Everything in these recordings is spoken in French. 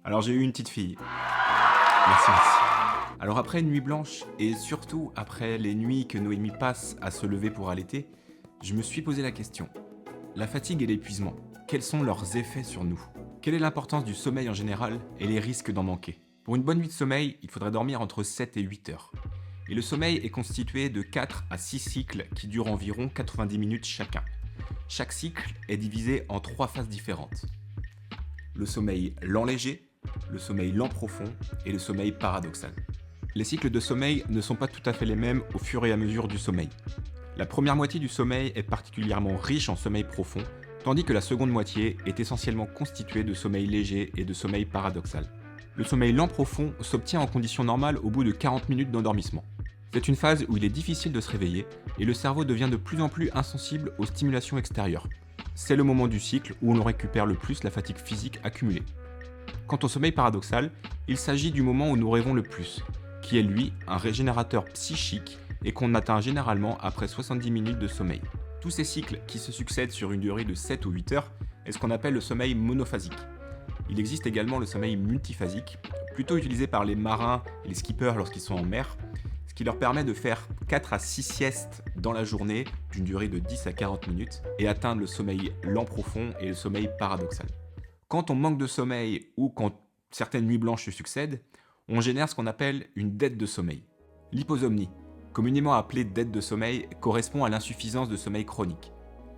Alors j'ai eu une petite fille. Merci, merci. Alors après une nuit blanche, et surtout après les nuits que Noémie passe à se lever pour allaiter, je me suis posé la question. La fatigue et l'épuisement, quels sont leurs effets sur nous? Quelle est l'importance du sommeil en général et les risques d'en manquer? Pour une bonne nuit de sommeil, il faudrait dormir entre 7 et 8 heures. Et le sommeil est constitué de 4 à 6 cycles qui durent environ 90 minutes chacun. Chaque cycle est divisé en 3 phases différentes. Le sommeil lent léger, le sommeil lent profond et le sommeil paradoxal. Les cycles de sommeil ne sont pas tout à fait les mêmes au fur et à mesure du sommeil. La première moitié du sommeil est particulièrement riche en sommeil profond, tandis que la seconde moitié est essentiellement constituée de sommeil léger et de sommeil paradoxal. Le sommeil lent profond s'obtient en conditions normales au bout de 40 minutes d'endormissement. C'est une phase où il est difficile de se réveiller et le cerveau devient de plus en plus insensible aux stimulations extérieures. C'est le moment du cycle où l'on récupère le plus la fatigue physique accumulée. Quant au sommeil paradoxal, il s'agit du moment où nous rêvons le plus, qui est lui un régénérateur psychique et qu'on atteint généralement après 70 minutes de sommeil. Tous ces cycles qui se succèdent sur une durée de 7 ou 8 heures est ce qu'on appelle le sommeil monophasique. Il existe également le sommeil multiphasique, plutôt utilisé par les marins et les skippers lorsqu'ils sont en mer, ce qui leur permet de faire 4 à 6 siestes dans la journée d'une durée de 10 à 40 minutes et atteindre le sommeil lent profond et le sommeil paradoxal. Quand on manque de sommeil ou quand certaines nuits blanches se succèdent, on génère ce qu'on appelle une dette de sommeil. L'hyposomnie, communément appelée dette de sommeil, correspond à l'insuffisance de sommeil chronique.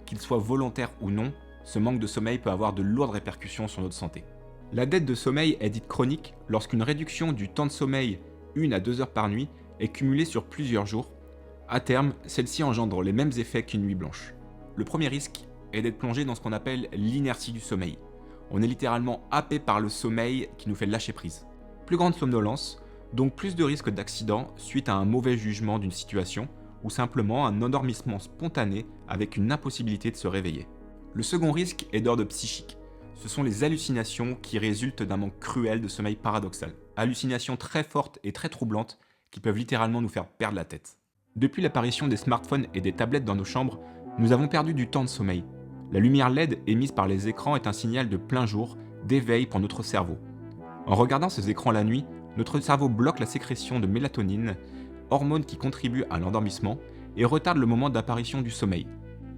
Qu'il soit volontaire ou non, ce manque de sommeil peut avoir de lourdes répercussions sur notre santé. La dette de sommeil est dite chronique lorsqu'une réduction du temps de sommeil 1 à 2 heures par nuit est cumulée sur plusieurs jours. À terme, celle-ci engendre les mêmes effets qu'une nuit blanche. Le premier risque est d'être plongé dans ce qu'on appelle l'inertie du sommeil. On est littéralement happé par le sommeil qui nous fait lâcher prise. Plus grande somnolence, donc plus de risques d'accident suite à un mauvais jugement d'une situation ou simplement un endormissement spontané avec une impossibilité de se réveiller. Le second risque est d'ordre psychique. Ce sont les hallucinations qui résultent d'un manque cruel de sommeil paradoxal. Hallucinations très fortes et très troublantes qui peuvent littéralement nous faire perdre la tête. Depuis l'apparition des smartphones et des tablettes dans nos chambres, nous avons perdu du temps de sommeil. La lumière LED émise par les écrans est un signal de plein jour, d'éveil pour notre cerveau. En regardant ces écrans la nuit, notre cerveau bloque la sécrétion de mélatonine, hormone qui contribue à l'endormissement, et retarde le moment d'apparition du sommeil.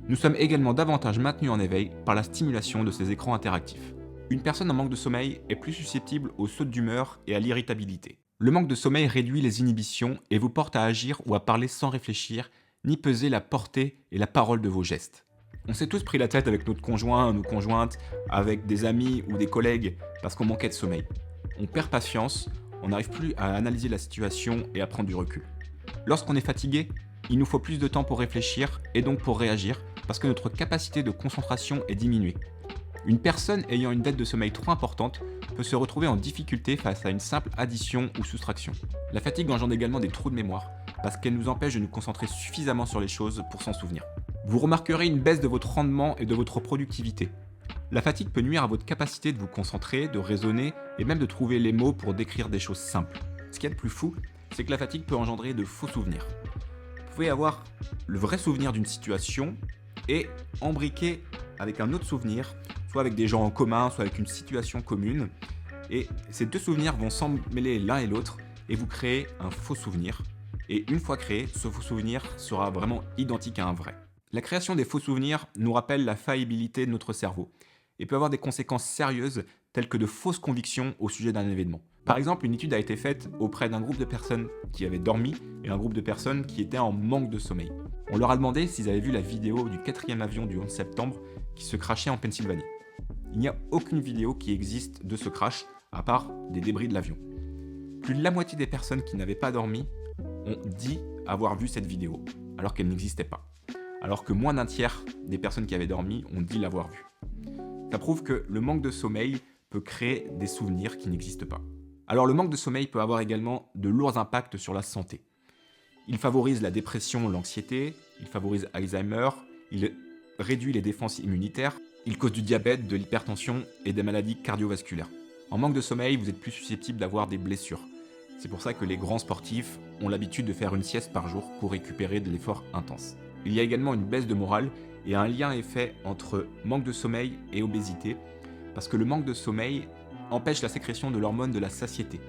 Nous sommes également davantage maintenus en éveil par la stimulation de ces écrans interactifs. Une personne en manque de sommeil est plus susceptible aux sautes d'humeur et à l'irritabilité. Le manque de sommeil réduit les inhibitions et vous porte à agir ou à parler sans réfléchir, ni peser la portée et la parole de vos gestes. On s'est tous pris la tête avec notre conjoint, nos conjointes, avec des amis ou des collègues parce qu'on manquait de sommeil. On perd patience, on n'arrive plus à analyser la situation et à prendre du recul. Lorsqu'on est fatigué, il nous faut plus de temps pour réfléchir et donc pour réagir parce que notre capacité de concentration est diminuée. Une personne ayant une dette de sommeil trop importante peut se retrouver en difficulté face à une simple addition ou soustraction. La fatigue engendre également des trous de mémoire parce qu'elle nous empêche de nous concentrer suffisamment sur les choses pour s'en souvenir. Vous remarquerez une baisse de votre rendement et de votre productivité. La fatigue peut nuire à votre capacité de vous concentrer, de raisonner et même de trouver les mots pour décrire des choses simples. Ce qu'il y a de plus fou, c'est que la fatigue peut engendrer de faux souvenirs. Vous pouvez avoir le vrai souvenir d'une situation et embriquer avec un autre souvenir, soit avec des gens en commun, soit avec une situation commune. Et ces deux souvenirs vont s'emmêler l'un et l'autre et vous créer un faux souvenir. Et une fois créé, ce faux souvenir sera vraiment identique à un vrai. La création des faux souvenirs nous rappelle la faillibilité de notre cerveau et peut avoir des conséquences sérieuses telles que de fausses convictions au sujet d'un événement. Par exemple, une étude a été faite auprès d'un groupe de personnes qui avaient dormi et un groupe de personnes qui étaient en manque de sommeil. On leur a demandé s'ils avaient vu la vidéo du 4e avion du 11 septembre qui se crashait en Pennsylvanie. Il n'y a aucune vidéo qui existe de ce crash à part des débris de l'avion. Plus de la moitié des personnes qui n'avaient pas dormi ont dit avoir vu cette vidéo, alors qu'elle n'existait pas. Alors que moins d'un tiers des personnes qui avaient dormi ont dit l'avoir vue. Ça prouve que le manque de sommeil peut créer des souvenirs qui n'existent pas. Alors le manque de sommeil peut avoir également de lourds impacts sur la santé. Il favorise la dépression, l'anxiété, il favorise Alzheimer, il réduit les défenses immunitaires, il cause du diabète, de l'hypertension et des maladies cardiovasculaires. En manque de sommeil, vous êtes plus susceptible d'avoir des blessures. C'est pour ça que les grands sportifs ont l'habitude de faire une sieste par jour pour récupérer de l'effort intense. Il y a également une baisse de morale et un lien est fait entre manque de sommeil et obésité, parce que le manque de sommeil empêche la sécrétion de l'hormone de la satiété.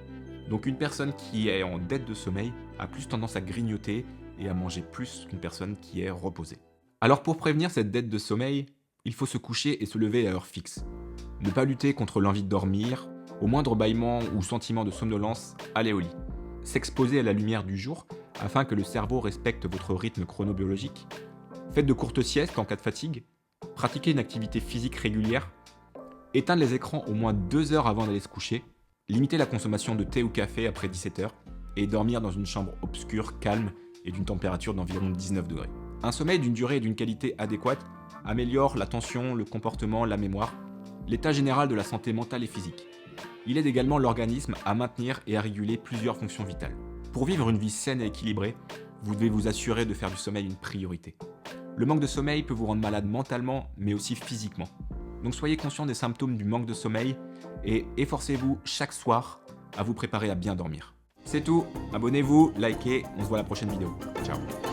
Donc une personne qui est en dette de sommeil a plus tendance à grignoter et à manger plus qu'une personne qui est reposée. Alors pour prévenir cette dette de sommeil, il faut se coucher et se lever à heure fixe. Ne pas lutter contre l'envie de dormir, au moindre bâillement ou sentiment de somnolence, allez au lit. S'exposer à la lumière du jour afin que le cerveau respecte votre rythme chronobiologique. Faites de courtes siestes en cas de fatigue. Pratiquez une activité physique régulière. Éteindre les écrans au moins 2 heures avant d'aller se coucher. Limitez la consommation de thé ou café après 17 heures. Et dormir dans une chambre obscure, calme et d'une température d'environ 19 degrés. Un sommeil d'une durée et d'une qualité adéquate améliore l'attention, le comportement, la mémoire, l'état général de la santé mentale et physique. Il aide également l'organisme à maintenir et à réguler plusieurs fonctions vitales. Pour vivre une vie saine et équilibrée, vous devez vous assurer de faire du sommeil une priorité. Le manque de sommeil peut vous rendre malade mentalement, mais aussi physiquement. Donc soyez conscient des symptômes du manque de sommeil et efforcez-vous chaque soir à vous préparer à bien dormir. C'est tout, abonnez-vous, likez, on se voit à la prochaine vidéo. Ciao.